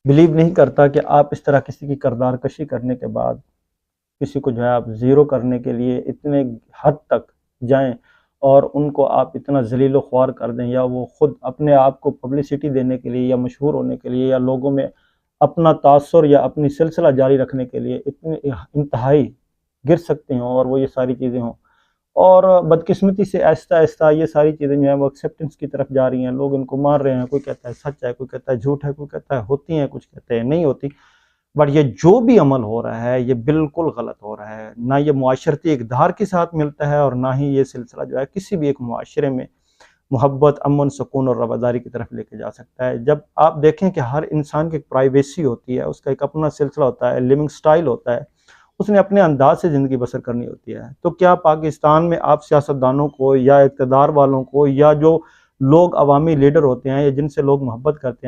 Blue نہیں کرتا کہ آپ اس طرح کسی کی کردار کشی کرنے کے بعد کسی کو جو ہے آپ زیرو کرنے کے لیے اتنے حد تک جائیں اور ان کو آپ اتنا ذلیل و خوار کر دیں، یا وہ خود اپنے آپ کو پبلسٹی دینے کے لیے یا مشہور ہونے کے لیے یا لوگوں میں اپنا تاثر یا اپنی سلسلہ جاری رکھنے کے لیے اتنے انتہائی گر سکتے ہوں اور وہ یہ ساری چیزیں ہوں۔ اور بدقسمتی سے آہستہ آہستہ یہ ساری چیزیں جو ہیں وہ ایکسیپٹنس کی طرف جا رہی ہیں، لوگ ان کو مان رہے ہیں، کوئی کہتا ہے سچ ہے، کوئی کہتا ہے جھوٹ ہے، کوئی کہتا ہے ہوتی ہیں، کچھ کہتے ہیں نہیں ہوتی۔ بٹ یہ جو بھی عمل ہو رہا ہے یہ بالکل غلط ہو رہا ہے، نہ یہ معاشرتی اقدار کے ساتھ ملتا ہے اور نہ ہی یہ سلسلہ جو ہے کسی بھی ایک معاشرے میں محبت، امن، سکون اور رواداری کی طرف لے کے جا سکتا ہے۔ جب آپ دیکھیں کہ ہر انسان کی ایک پرائیویسی ہوتی ہے، اس کا ایک اپنا سلسلہ ہوتا ہے، لیونگ سٹائل ہوتا ہے، اس نے اپنے انداز سے زندگی بسر کرنی ہوتی ہے، تو کیا پاکستان میں آپ سیاستدانوں کو یا اقتدار والوں کو یا جو لوگ عوامی لیڈر ہوتے ہیں یا جن سے لوگ محبت کرتے ہیں